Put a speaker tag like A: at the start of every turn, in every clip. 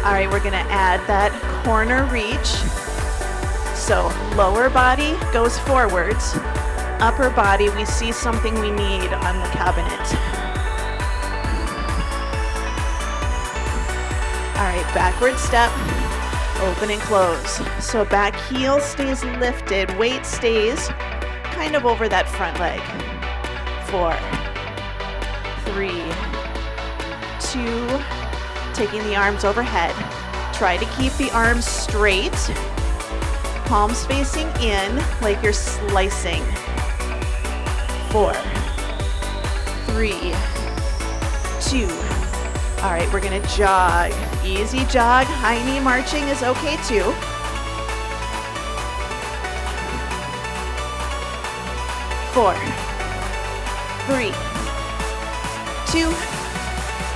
A: All right, we're gonna add that corner reach. So lower body goes forwards, upper body, we see something we need on the cabinet. All right, backward step, open and close. So back heel stays lifted, weight stays kind of over that front leg. 4, 3, 2, taking the arms overhead. Try to keep the arms straight, palms facing in like you're slicing. 4, 3, 2. All right, we're gonna jog. Easy jog, high knee marching is okay too. 4, 3, 2.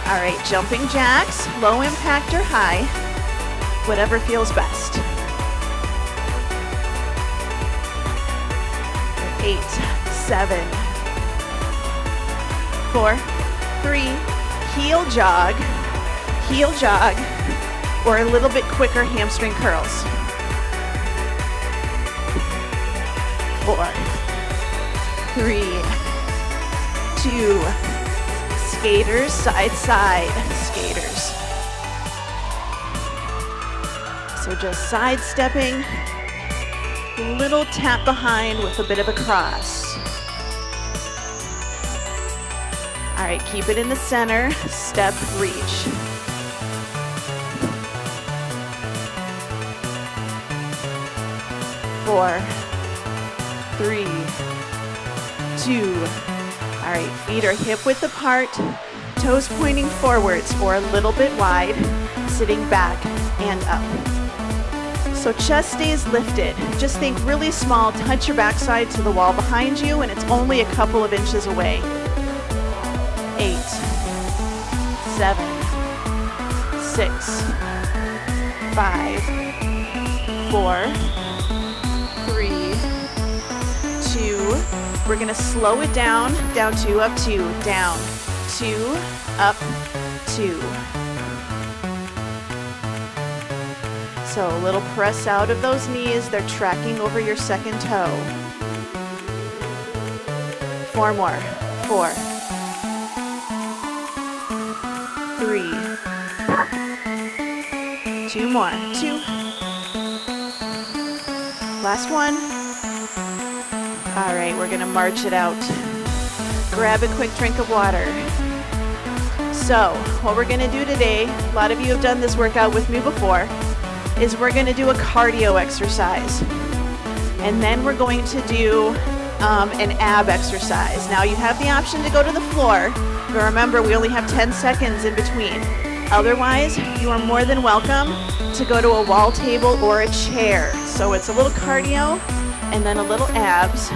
A: All right, jumping jacks, low impact or high, whatever feels best. 8, 7, 4, 3, heel jog, or a little bit quicker hamstring curls. 4, 3, 2, skaters, side, skaters. So just sidestepping, little tap behind with a bit of a cross. All right, keep it in the center, step, reach. 4, 3, 2. All right, feet are hip width apart, toes pointing forwards or a little bit wide, sitting back and up. So chest stays lifted. Just think really small, touch your backside to the wall behind you, and it's only a couple of inches away. 8, 7, 6, 5, 4, 3, 2. We're gonna slow it down 2, up 2, down 2, up 2. So a little press out of those knees, they're tracking over your second toe. 4 more, 4, 3, 2 more, 2. Last one. All right, we're gonna march it out. Grab a quick drink of water. So, what we're gonna do today, a lot of you have done this workout with me before, is we're gonna do a cardio exercise. And then we're going to do an ab exercise. Now you have the option to go to the floor, but remember we only have 10 seconds in between. Otherwise, you are more than welcome to go to a wall table or a chair. So it's a little cardio and then a little abs.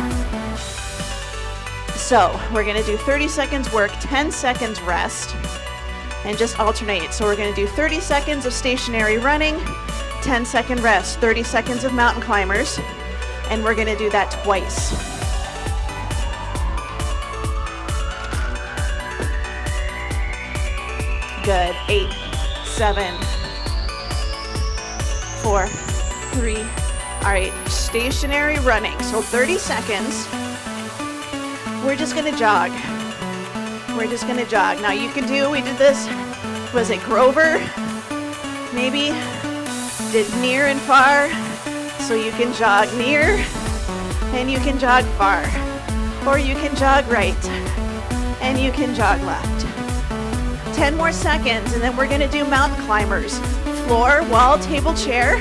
A: So we're gonna do 30 seconds work, 10 seconds rest, and just alternate. So we're gonna do 30 seconds of stationary running, 10-second rest, 30 seconds of mountain climbers, and we're gonna do that twice. Good, 8, 7, 4, 3. All right, stationary running, so 30 seconds. We're just gonna jog. We're just gonna jog. Now you can do, we did this, was it Grover? Maybe, did near and far. So you can jog near and you can jog far. Or you can jog right and you can jog left. 10 more seconds and then we're gonna do mountain climbers. Floor, wall, table, chair,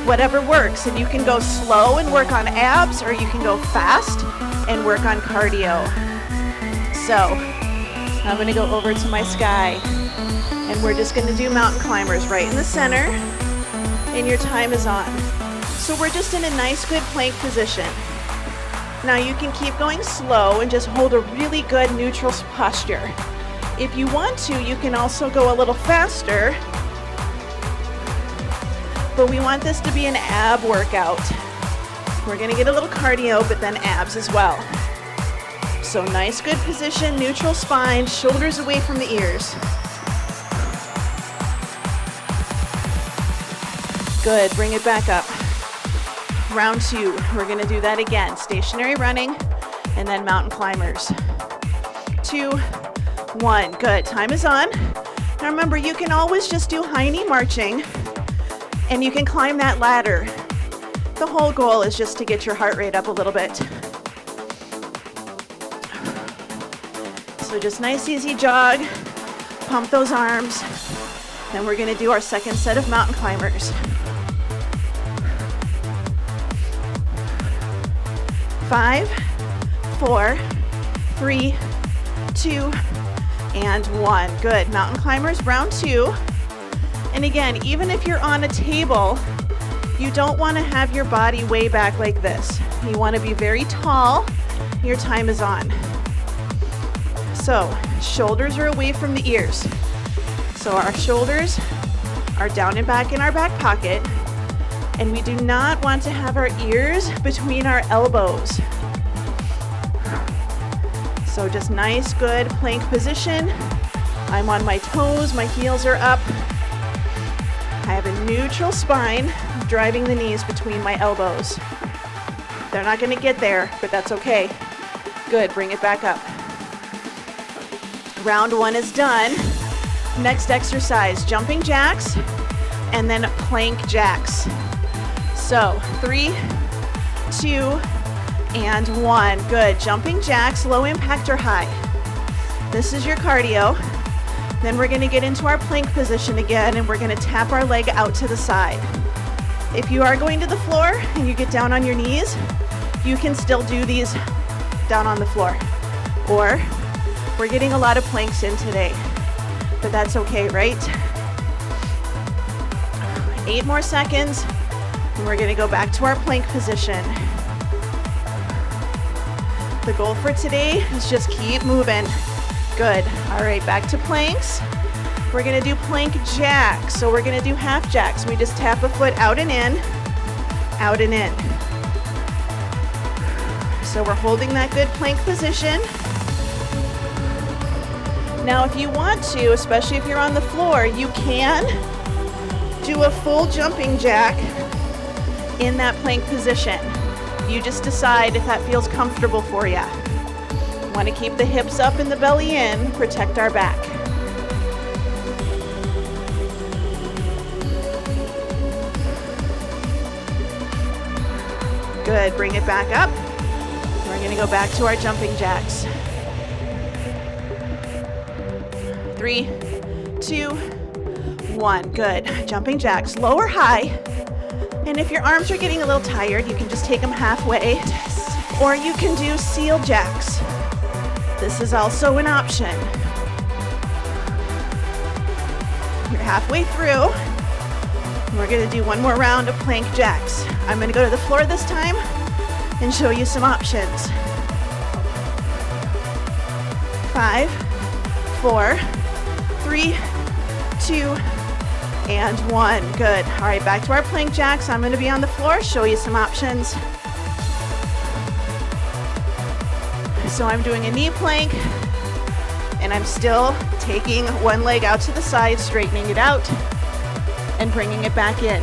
A: whatever works. And you can go slow and work on abs, or you can go fast and work on cardio. So I'm gonna go over to my sky and we're just gonna do mountain climbers right in the center, and your time is on. So we're just in a nice, good plank position. Now you can keep going slow and just hold a really good neutral posture. If you want to, you can also go a little faster, but we want this to be an ab workout. We're gonna get a little cardio, but then abs as well. So nice, good position, neutral spine, shoulders away from the ears. Good, bring it back up. Round 2, we're gonna do that again. Stationary running, and then mountain climbers. 2, 1, good, time is on. Now remember, you can always just do high knee marching, and you can climb that ladder. The whole goal is just to get your heart rate up a little bit. So just nice, easy jog, pump those arms. Then we're gonna do our second set of mountain climbers. 5, 4, 3, 2, and 1. Good, mountain climbers, round 2. And again, even if you're on a table, you don't wanna have your body way back like this. You wanna be very tall. Your time is on. So, shoulders are away from the ears. So our shoulders are down and back in our back pocket, and we do not want to have our ears between our elbows. So just nice, good plank position. I'm on my toes, my heels are up. I have a neutral spine, driving the knees between my elbows. They're not gonna get there, but that's okay. Good, bring it back up. Round 1 is done. Next exercise, jumping jacks, and then plank jacks. So 3, 2, and 1. Good, jumping jacks, low impact or high. This is your cardio. Then we're gonna get into our plank position again, and we're gonna tap our leg out to the side. If you are going to the floor and you get down on your knees, you can still do these down on the floor. Or we're getting a lot of planks in today, but that's okay, right? 8 more seconds, and we're gonna go back to our plank position. The goal for today is just keep moving. Good, all right, back to planks. We're gonna do plank jacks. So we're gonna do half jacks. We just tap a foot out and in, out and in. So we're holding that good plank position. Now if you want to, especially if you're on the floor, you can do a full jumping jack in that plank position. You just decide if that feels comfortable for you. Want to keep the hips up and the belly in, protect our back. Good, bring it back up. We're gonna go back to our jumping jacks. 3, 2, 1, good. Jumping jacks, low or high. And if your arms are getting a little tired, you can just take them halfway, or you can do seal jacks. This is also an option. You're halfway through. We're gonna do one more round of plank jacks. I'm gonna go to the floor this time and show you some options. 5, 4, 3, 2, and 1. Good. All right, back to our plank jacks. I'm gonna be on the floor, show you some options. So I'm doing a knee plank, and I'm still taking one leg out to the side, straightening it out, and bringing it back in.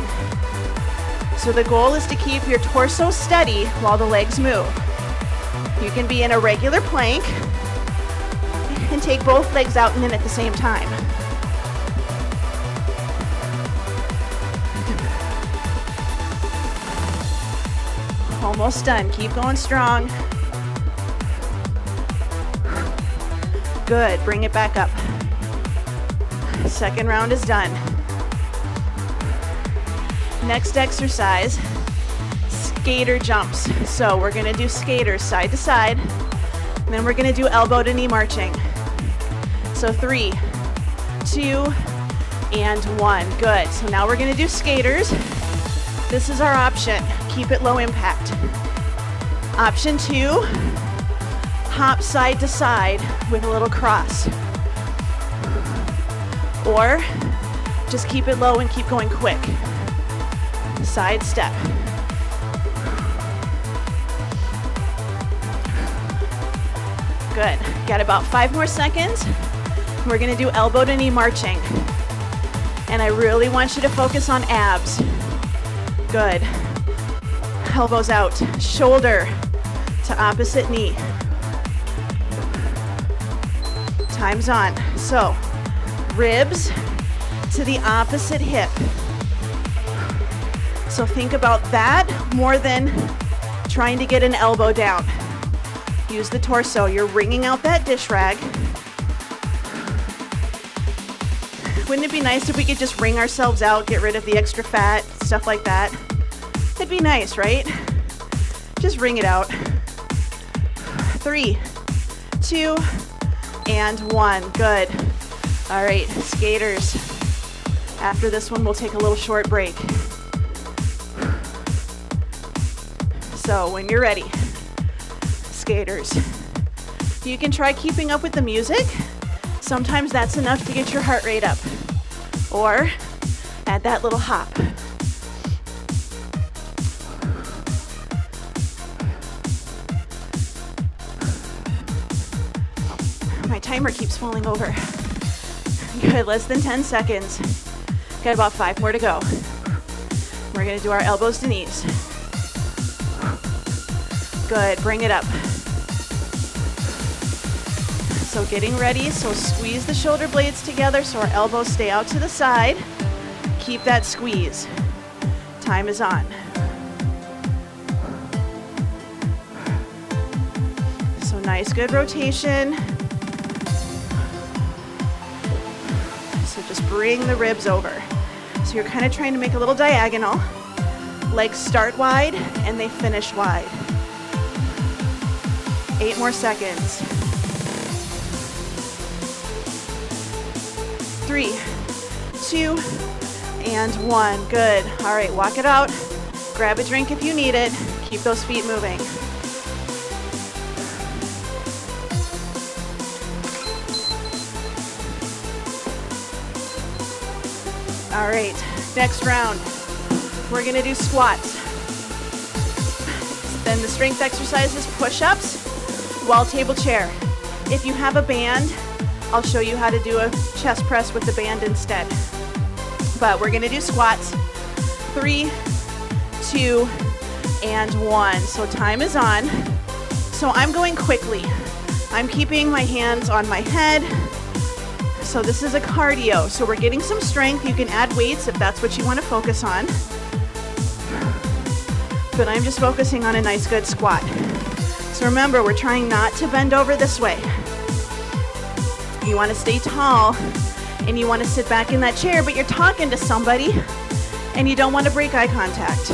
A: So the goal is to keep your torso steady while the legs move. You can be in a regular plank and take both legs out and in at the same time. Almost done. Keep going strong. Good. Bring it back up. Second round is done. Next exercise, skater jumps. So we're gonna do skaters side to side, and then we're gonna do elbow to knee marching. So 3, 2, and 1. Good. So now we're gonna do skaters. This is our option. Keep it low impact. Option 2, hop side to side with a little cross. Or just keep it low and keep going quick. Side step. Good. Got about 5 more seconds. We're gonna do elbow to knee marching. And I really want you to focus on abs. Good. Elbows out, shoulder to opposite knee. Time's on. So, ribs to the opposite hip. So think about that more than trying to get an elbow down. Use the torso. You're wringing out that dish rag. Wouldn't it be nice if we could just wring ourselves out, get rid of the extra fat, stuff like that? It'd be nice, right? Just wring it out. 3, 2, and 1. Good. All right, skaters. After this one, we'll take a little short break. So when you're ready, skaters, you can try keeping up with the music. Sometimes that's enough to get your heart rate up. Or add that little hop. My timer keeps falling over. Good, less than 10 seconds. Got about 5 more to go. We're gonna do our elbows to knees. Good, bring it up. So getting ready, so squeeze the shoulder blades together so our elbows stay out to the side. Keep that squeeze. Time is on. So nice, good rotation. So just bring the ribs over. So you're kind of trying to make a little diagonal. Legs start wide and they finish wide. 8 more seconds. 3, 2, and 1. Good. All right, walk it out. Grab a drink if you need it. Keep those feet moving. All right, next round. We're gonna do squats. Then the strength exercises, push-ups, wall table chair. If you have a band, I'll show you how to do a chest press with the band instead. But we're gonna do squats. 3, 2, and 1. So time is on. So I'm going quickly. I'm keeping my hands on my head. So this is a cardio. So we're getting some strength. You can add weights if that's what you want to focus on. But I'm just focusing on a nice good squat. So remember, we're trying not to bend over this way. You want to stay tall and you want to sit back in that chair, but you're talking to somebody and you don't want to break eye contact.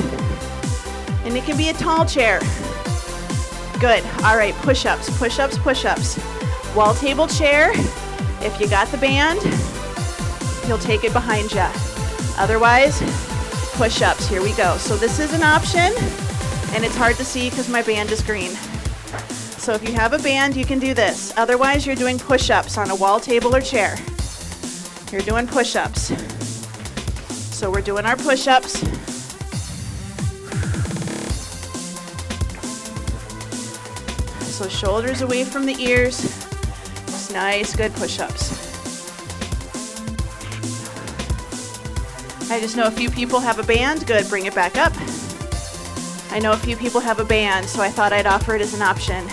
A: And it can be a tall chair. Good. All right, push-ups, push-ups, push-ups. Wall table chair. If you got the band, you'll take it behind you. Otherwise, push-ups. Here we go. So this is an option, and it's hard to see because my band is green. So if you have a band, you can do this. Otherwise, you're doing push-ups on a wall, table, or chair. You're doing push-ups. So we're doing our push-ups. So shoulders away from the ears. Just nice, good push-ups. I just know a few people have a band. Good, bring it back up. I know a few people have a band, so I thought I'd offer it as an option.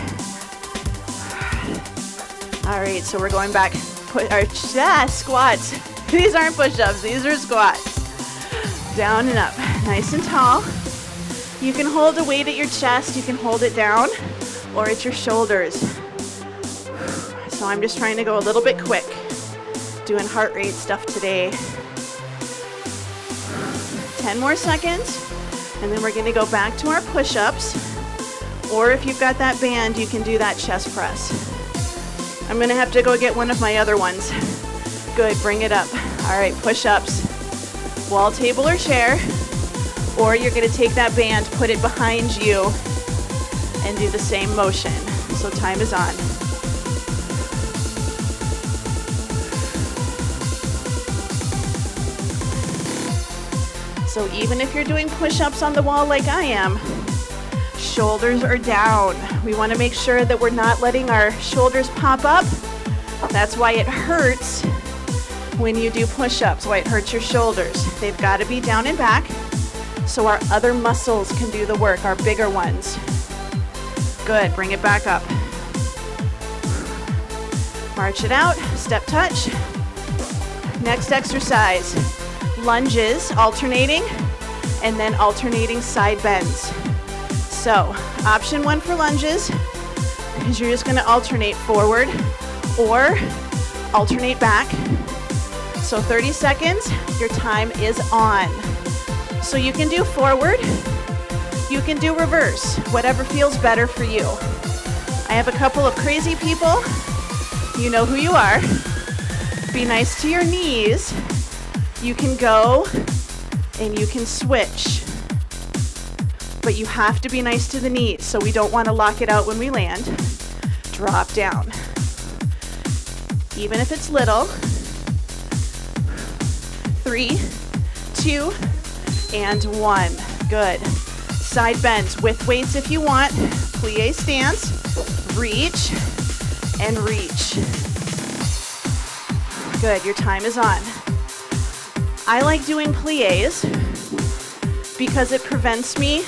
A: All right, so we're going back. Squats. These aren't push-ups, these are squats. Down and up, nice and tall. You can hold a weight at your chest, you can hold it down, or at your shoulders. So I'm just trying to go a little bit quick, doing heart rate stuff today. 10 more seconds, and then we're gonna go back to our push-ups, or if you've got that band, you can do that chest press. I'm gonna have to go get one of my other ones. Good, bring it up. All right, push-ups, wall, table, or chair, or you're gonna take that band, put it behind you, and do the same motion. So time is on. So even if you're doing push-ups on the wall like I am, shoulders are down. We want to make sure that we're not letting our shoulders pop up. That's why it hurts when you do push-ups, why it hurts your shoulders. They've got to be down and back. so our other muscles can do the work, our bigger ones. Good, bring it back up. March it out, step touch. Next exercise, lunges, alternating, and then alternating side bends. So, option 1 for lunges is you're just gonna alternate forward or alternate back. So 30 seconds, your time is on. So you can do forward, you can do reverse, whatever feels better for you. I have a couple of crazy people. You know who you are. Be nice to your knees. You can go and you can switch. But you have to be nice to the knees, so we don't want to lock it out when we land. Drop down. Even if it's little. 3, 2, and 1. Good. Side bends with weights if you want. Plie stance. Reach and reach. Good, your time is on. I like doing plies because it prevents me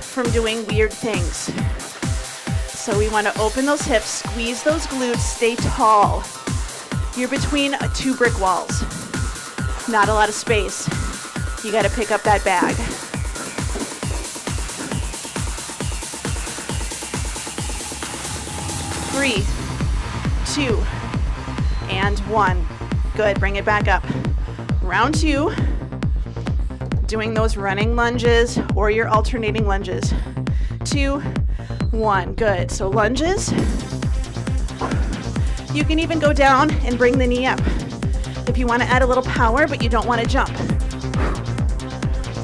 A: from doing weird things. So we want to open those hips, squeeze those glutes, stay tall. You're between 2 brick walls. Not a lot of space. You got to pick up that bag. 3, 2, and 1. Good, bring it back up. Round 2, doing those running lunges or your alternating lunges. 2, 1, good. So lunges, you can even go down and bring the knee up. If you want to add a little power, but you don't want to jump.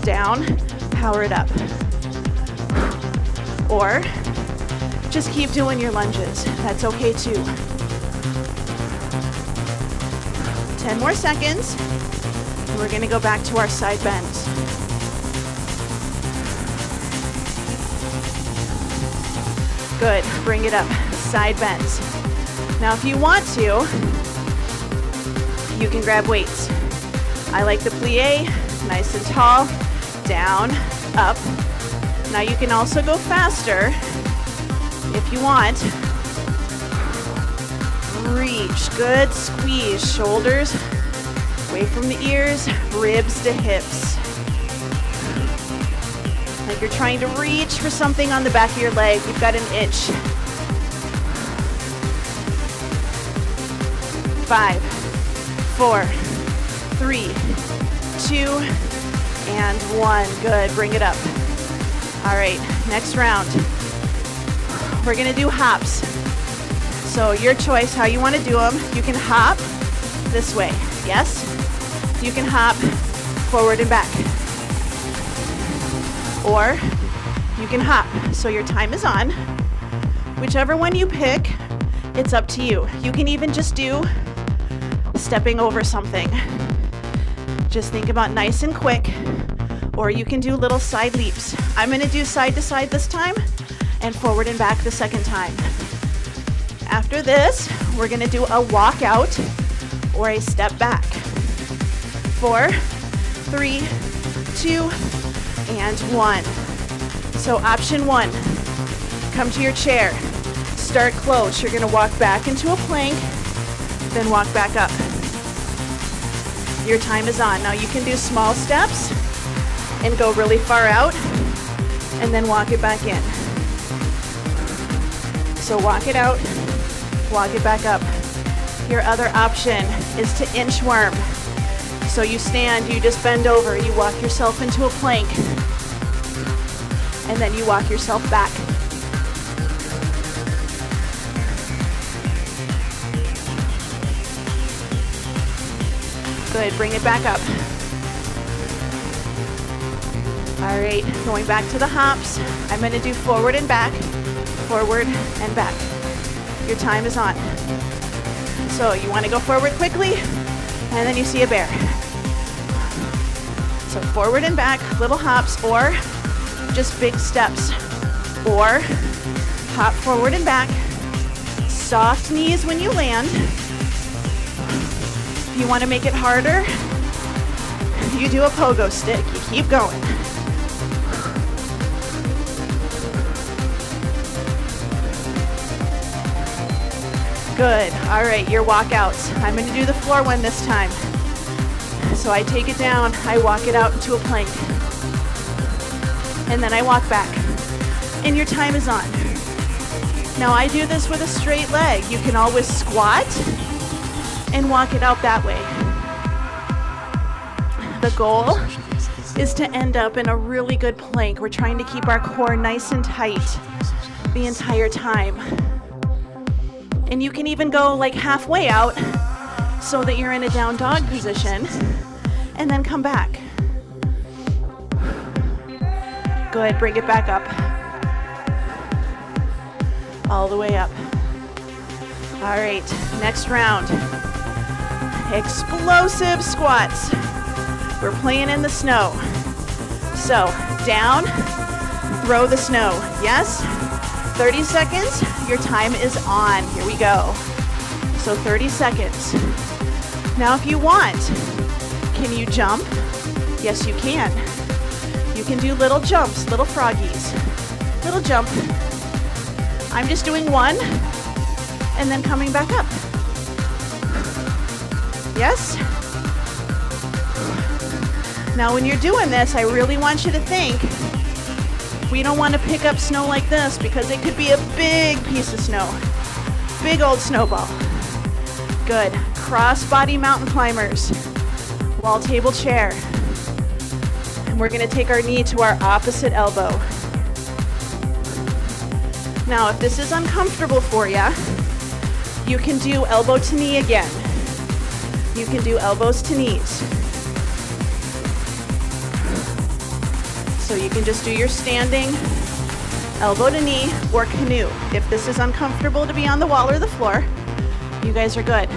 A: Down, power it up. Or just keep doing your lunges. That's okay too. 10 more seconds. And we're gonna go back to our side bends. Good, bring it up, side bends. Now if you want to, you can grab weights. I like the plie, nice and tall, down, up. Now you can also go faster if you want. Reach, good, squeeze, shoulders away from the ears, ribs to hips. Like you're trying to reach for something on the back of your leg. You've got an itch. 5, 4, 3, 2, and 1. Good, bring it up. All right, next round. We're gonna do hops. So your choice how you wanna do them. You can hop this way, yes? You can hop forward and back. Or you can hop, so your time is on. Whichever one you pick, it's up to you. You can even just do stepping over something. Just think about nice and quick, or you can do little side leaps. I'm gonna do side to side this time, and forward and back the second time. After this, we're gonna do a walk out or a step back. 4, 3, 2, and 1. So option 1, come to your chair, start close. You're gonna walk back into a plank, then walk back up. Your time is on. Now you can do small steps and go really far out and then walk it back in. So walk it out, walk it back up. Your other option is to inchworm. So you stand, you just bend over, you walk yourself into a plank, and then you walk yourself back. Good, bring it back up. All right, going back to the hops. I'm gonna do forward and back, forward and back. Your time is on. So you wanna go forward quickly, and then you see a bear. So forward and back, little hops, or just big steps. Or hop forward and back. Soft knees when you land. If you want to make it harder, You do a pogo stick. You keep going. Good. All right, your walkouts. I'm going to do the floor one this time. So I take it down, I walk it out into a plank. And then I walk back. And your time is on. Now I do this with a straight leg. You can always squat and walk it out that way. The goal is to end up in a really good plank. We're trying to keep our core nice and tight the entire time. And you can even go like halfway out so that you're in a down dog position and then come back. Good, bring it back up. All the way up. All right, next round. Explosive squats. We're playing in the snow. So down, throw the snow. Yes? 30 seconds, your time is on. Here we go. So 30 seconds. Now if you want, can you jump? Yes, you can. You can do little jumps, little froggies. Little jump. I'm just doing one and then coming back up. Yes? Now when you're doing this, I really want you to think, we don't want to pick up snow like this because it could be a big piece of snow. Big old snowball. Good. Cross-body mountain climbers. Wall table chair. And we're going to take our knee to our opposite elbow. Now, if this is uncomfortable for you, you can do elbow to knee again. You can do elbows to knees. So you can just do your standing elbow to knee or canoe. If this is uncomfortable to be on the wall or the floor, you guys are good.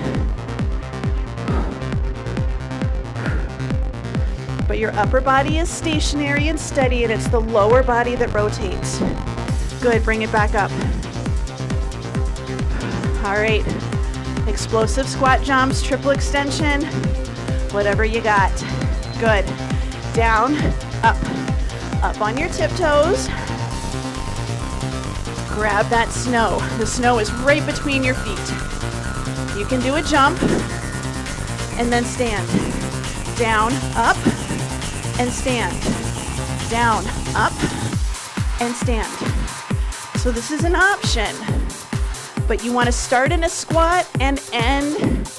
A: But your upper body is stationary and steady, and it's the lower body that rotates. Good, bring it back up. All right, explosive squat jumps, triple extension, whatever you got. Good, down, up on your tiptoes. Grab that snow. The snow is right between your feet. You can do a jump and then stand. Down, up, and stand. Down, up, and stand. So this is an option, but you want to start in a squat and end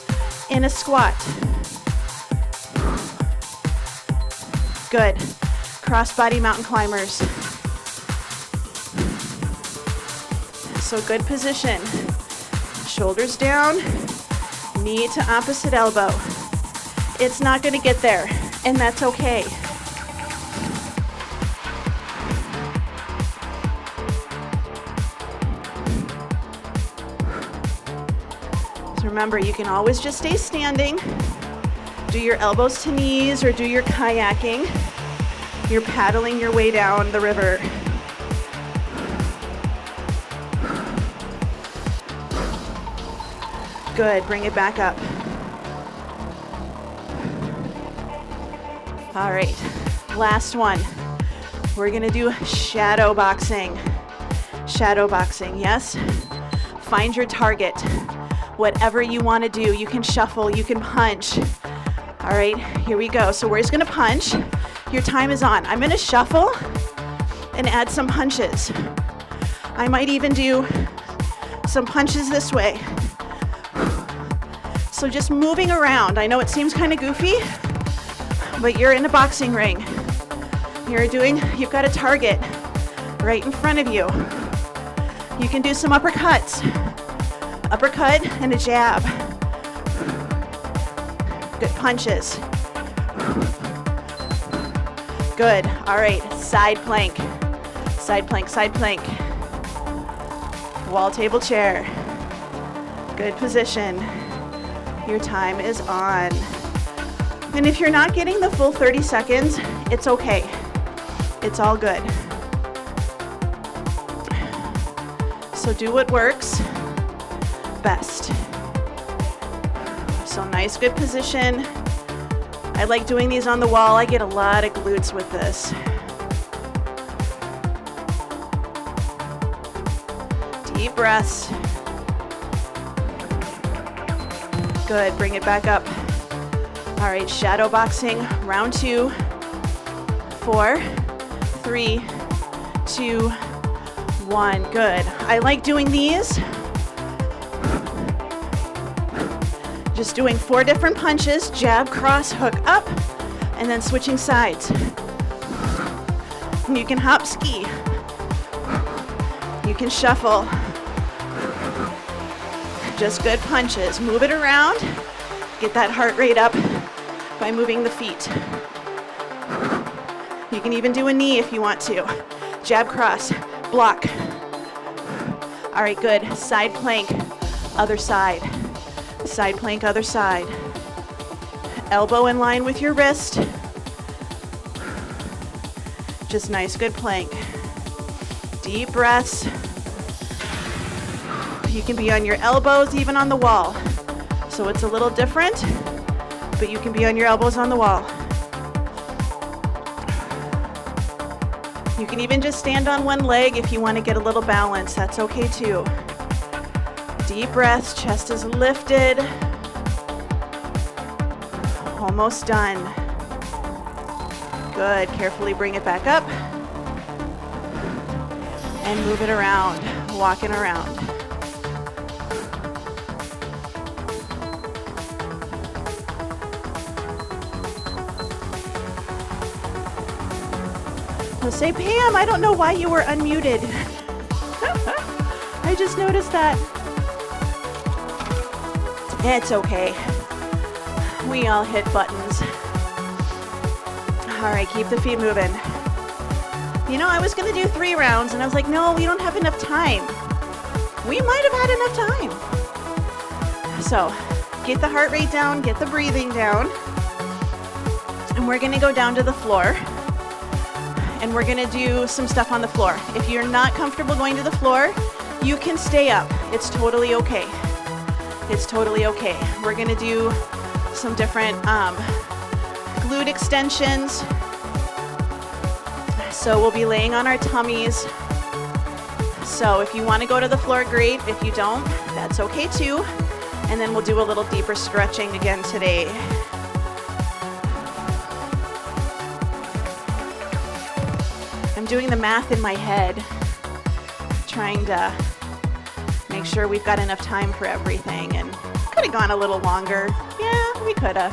A: in a squat. Good. Cross-body mountain climbers. So good position. Shoulders down, knee to opposite elbow. It's not going to get there, and that's okay. Remember, you can always just stay standing, do your elbows to knees, or do your kayaking. You're paddling your way down the river. Good, bring it back up. All right, last one. We're gonna do shadow boxing. Shadow boxing, yes? Find your target. Whatever you want to do, you can shuffle, you can punch. All right, here we go. So we're just gonna punch. Your time is on. I'm gonna shuffle and add some punches. I might even do some punches this way. So just moving around. I know it seems kind of goofy, but you're in a boxing ring. You've got a target right in front of you. You can do some uppercuts. Uppercut and a jab. Good punches. Good. All right, side plank. Side plank, side plank. Wall table chair. Good position. Your time is on. And if you're not getting the full 30 seconds, it's okay. It's all good. So do what works best. So nice, good position. I like doing these on the wall. I get a lot of glutes with this. Deep breaths. Good, bring it back up. All right, shadow boxing, round 2, 4, 3, 2, 1. Good. I like doing these. Just doing 4 different punches, jab, cross, hook, up, and then switching sides. You can hop ski. You can shuffle. Just good punches. Move it around. Get that heart rate up by moving the feet. You can even do a knee if you want to. Jab, cross, block. All right, good. Side plank, other side. Side plank, other side. Elbow in line with your wrist. Just nice, good plank. Deep breaths. You can be on your elbows, even on the wall. So it's a little different, but you can be on your elbows on the wall. You can even just stand on one leg if you want to get a little balance. That's okay too. Deep breaths, chest is lifted. Almost done. Good, carefully bring it back up. And move it around, walking around. So say, Pam, I don't know why you were unmuted. I just noticed that. It's okay. We all hit buttons. All right, keep the feet moving. You know, I was gonna do 3 rounds and I was like, no, we don't have enough time. We might have had enough time. So get the heart rate down, get the breathing down. And we're gonna go down to the floor. And we're gonna do some stuff on the floor. If you're not comfortable going to the floor, you can stay up. It's totally okay. It's totally okay. We're gonna do some different glute extensions. So we'll be laying on our tummies. So if you wanna go to the floor, great. If you don't, that's okay too. And then we'll do a little deeper stretching again today. I'm doing the math in my head, trying to make sure we've got enough time for everything, and could have gone a little longer. Yeah, we could have.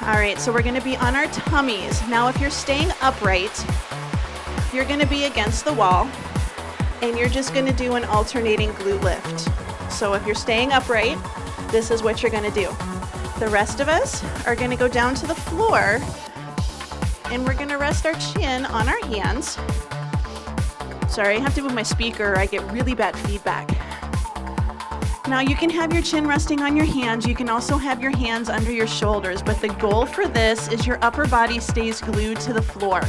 A: All right, so we're gonna be on our tummies. Now, if you're staying upright, you're gonna be against the wall, and you're just gonna do an alternating glute lift. So if you're staying upright, this is what you're gonna do. The rest of us are gonna go down to the floor, and we're gonna rest our chin on our hands. Sorry, I have to move my speaker. I get really bad feedback. Now you can have your chin resting on your hands. You can also have your hands under your shoulders, but the goal for this is your upper body stays glued to the floor.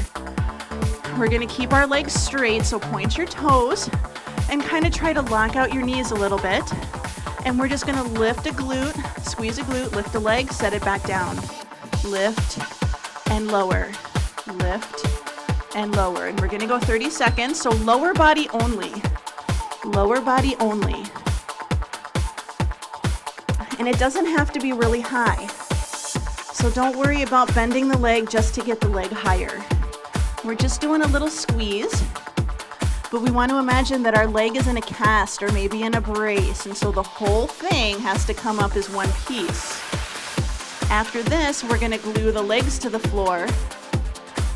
A: We're gonna keep our legs straight, so point your toes and kind of try to lock out your knees a little bit. And we're just gonna lift a glute, squeeze a glute, lift a leg, set it back down. Lift and lower. Lift and lower. And we're gonna go 30 seconds, so lower body only. Lower body only. And it doesn't have to be really high. So don't worry about bending the leg just to get the leg higher. We're just doing a little squeeze, but we want to imagine that our leg is in a cast or maybe in a brace, and so the whole thing has to come up as one piece. After this, we're gonna glue the legs to the floor,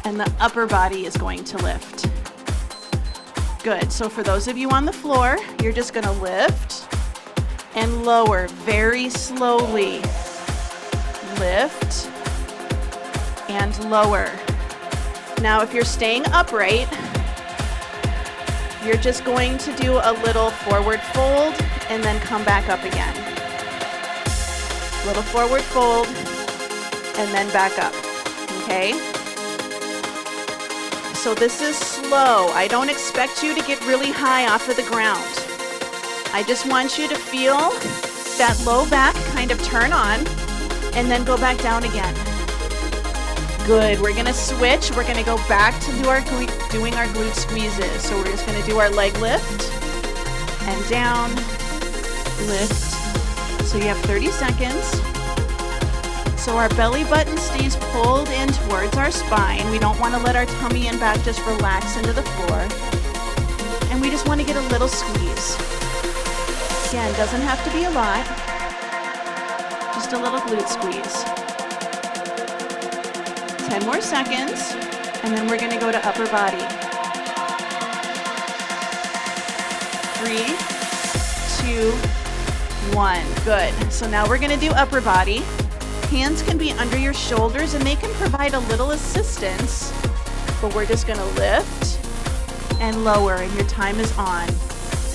A: and the upper body is going to lift. Good, so for those of you on the floor, you're just gonna lift and lower very slowly. Lift and lower. Now, if you're staying upright, you're just going to do a little forward fold and then come back up again. Little forward fold and then back up, okay? So this is slow. I don't expect you to get really high off of the ground. I just want you to feel that low back kind of turn on and then go back down again. Good. We're gonna switch. We're gonna go back to doing our glute squeezes. So we're just gonna do our leg lift and down, lift. So you have 30 seconds. So our belly button stays pulled in towards our spine. We don't want to let our tummy and back just relax into the floor. And we just want to get a little squeeze. Again, doesn't have to be a lot. Just a little glute squeeze. 10 more seconds, and then we're going to go to upper body. 3, 2, 1. Good. So now we're going to do upper body. Hands can be under your shoulders and they can provide a little assistance, but we're just going to lift and lower, and your time is on.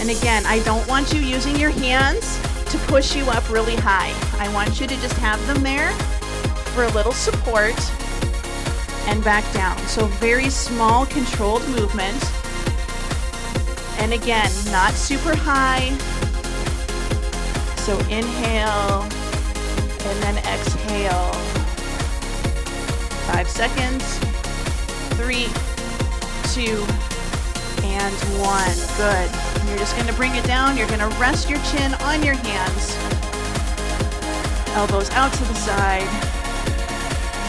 A: And again, I don't want you using your hands to push you up really high. I want you to just have them there for a little support and back down. So very small controlled movement. And again, not super high. So inhale and then exhale. 5 seconds. 3, 2, and 1. Good. And you're just going to bring it down. You're going to rest your chin on your hands. Elbows out to the side.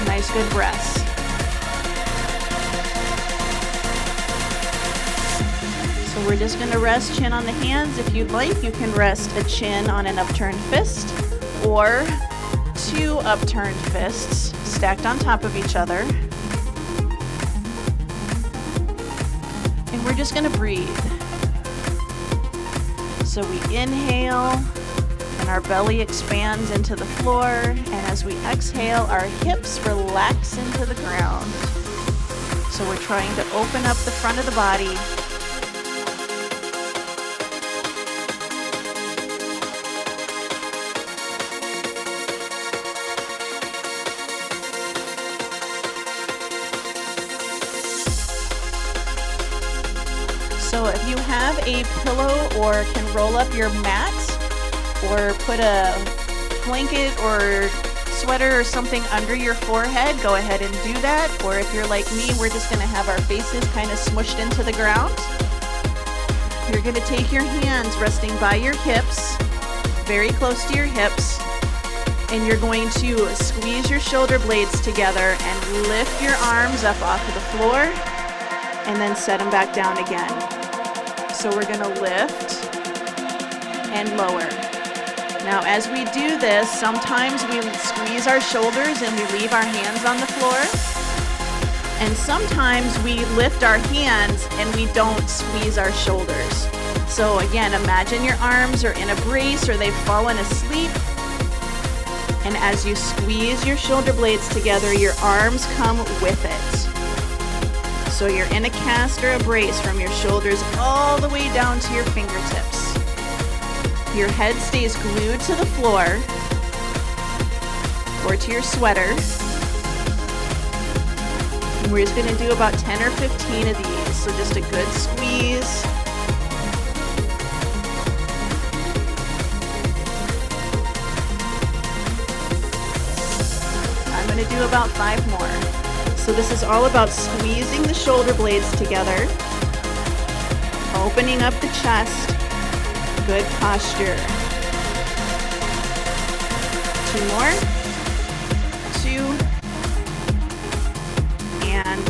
A: Nice, good breaths. So we're just going to rest chin on the hands. If you'd like, you can rest a chin on an upturned fist or 2 upturned fists stacked on top of each other. And we're just going to breathe. So we inhale and our belly expands into the floor, and as we exhale, our hips relax into the ground. So we're trying to open up the front of the body. So if you have a pillow or can roll up your mat or put a blanket or sweater or something under your forehead, go ahead and do that. Or if you're like me, we're just going to have our faces kind of smushed into the ground. You're going to take your hands resting by your hips, very close to your hips, and you're going to squeeze your shoulder blades together and lift your arms up off of the floor and then set them back down again. So we're going to lift and lower. Now as we do this, sometimes we squeeze our shoulders and we leave our hands on the floor. And sometimes we lift our hands and we don't squeeze our shoulders. So again, imagine your arms are in a brace or they've fallen asleep. And as you squeeze your shoulder blades together, your arms come with it. So you're in a cast or a brace from your shoulders all the way down to your fingertips. Your head stays glued to the floor or to your sweater. And we're just going to do about 10 or 15 of these. So just a good squeeze. I'm going to do about 5 more. So this is all about squeezing the shoulder blades together, opening up the chest, good posture. 2 more, 2, and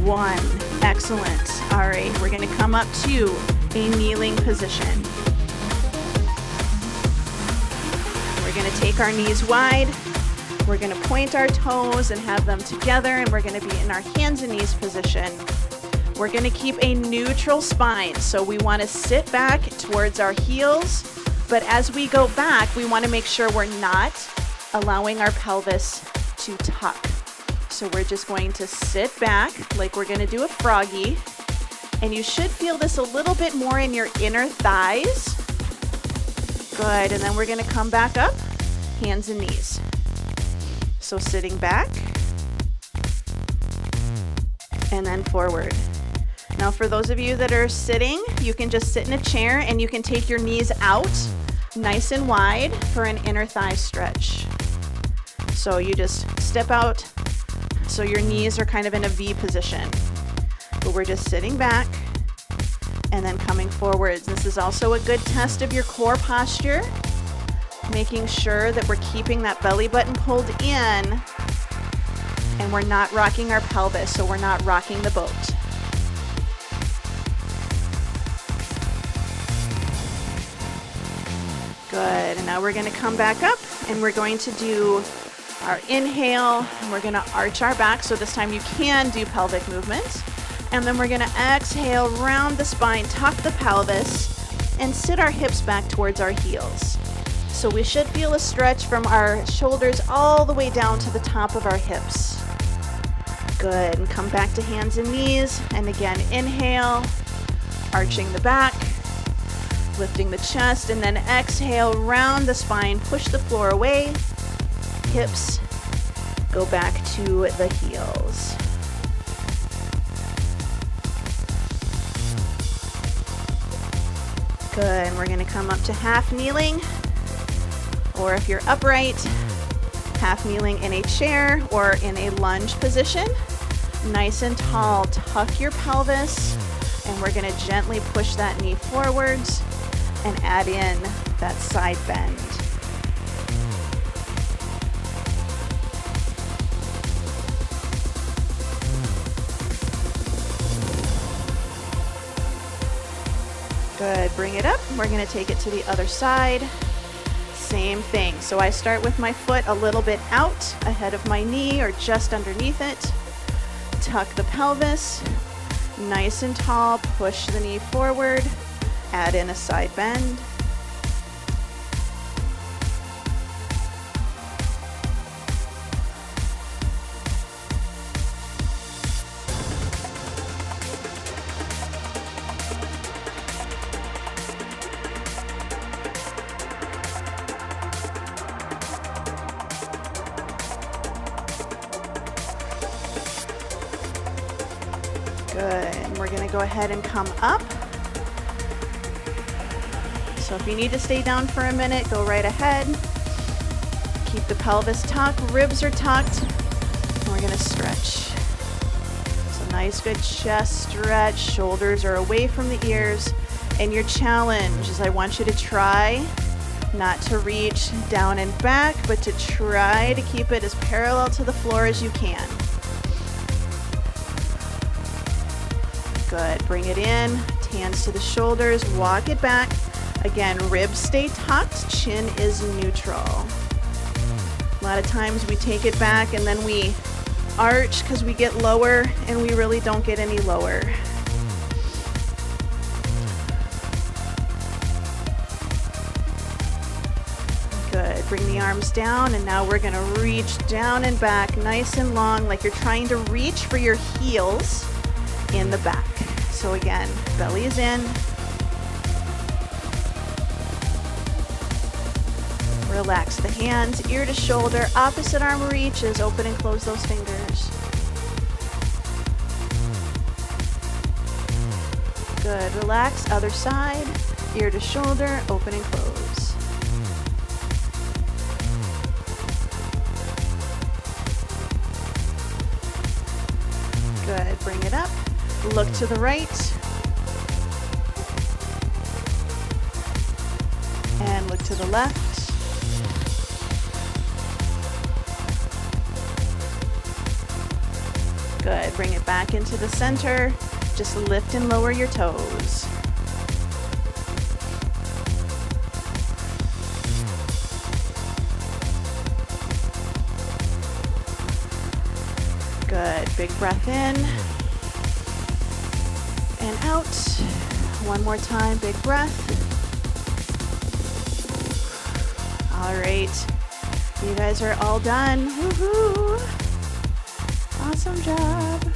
A: 1. Excellent. All right, we're going to come up to a kneeling position. We're going to take our knees wide. We're going to point our toes and have them together, and we're going to be in our hands and knees position. We're going to keep a neutral spine, so we want to sit back towards our heels, but as we go back, we want to make sure we're not allowing our pelvis to tuck. So we're just going to sit back like we're going to do a froggy, and you should feel this a little bit more in your inner thighs. Good, and then we're going to come back up, hands and knees. So sitting back and then forward. Now for those of you that are sitting, you can just sit in a chair and you can take your knees out nice and wide for an inner thigh stretch. So you just step out so your knees are kind of in a V position. But we're just sitting back and then coming forwards. This is also a good test of your core posture, making sure that we're keeping that belly button pulled in and we're not rocking our pelvis, so we're not rocking the boat. Good, and now we're gonna come back up and we're going to do our inhale, and we're gonna arch our back, so this time you can do pelvic movements. And then we're gonna exhale, round the spine, tuck the pelvis, and sit our hips back towards our heels. So we should feel a stretch from our shoulders all the way down to the top of our hips. Good, and come back to hands and knees, and again, inhale, arching the back, lifting the chest, and then exhale, round the spine, push the floor away, hips go back to the heels. Good, and we're gonna come up to half kneeling, or if you're upright, half kneeling in a chair or in a lunge position. Nice and tall, tuck your pelvis, and we're gonna gently push that knee forwards and add in that side bend. Good, bring it up. We're gonna take it to the other side. Same thing. So I start with my foot a little bit out ahead of my knee or just underneath it. Tuck the pelvis, nice and tall, push the knee forward, add in a side bend. Good, and we're gonna go ahead and come up. So if you need to stay down for a minute, go right ahead. Keep the pelvis tucked, ribs are tucked, and we're gonna stretch. So nice, good chest stretch, shoulders are away from the ears, and your challenge is I want you to try not to reach down and back, but to try to keep it as parallel to the floor as you can. Good, bring it in, hands to the shoulders, walk it back. Again, ribs stay tucked, chin is neutral. A lot of times we take it back and then we arch because we get lower and we really don't get any lower. Good, bring the arms down, and now we're gonna reach down and back nice and long, like you're trying to reach for your heels in the back. So again, belly is in. Relax the hands, ear to shoulder, opposite arm reaches, open and close those fingers. Good, relax, other side, ear to shoulder, open and close. Good, bring it up. Look to the right. And look to the left. Good, bring it back into the center. Just lift and lower your toes. Good, big breath in. And out. One more time, big breath. All right, you guys are all done. Woohoo! Awesome job.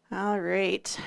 A: All right.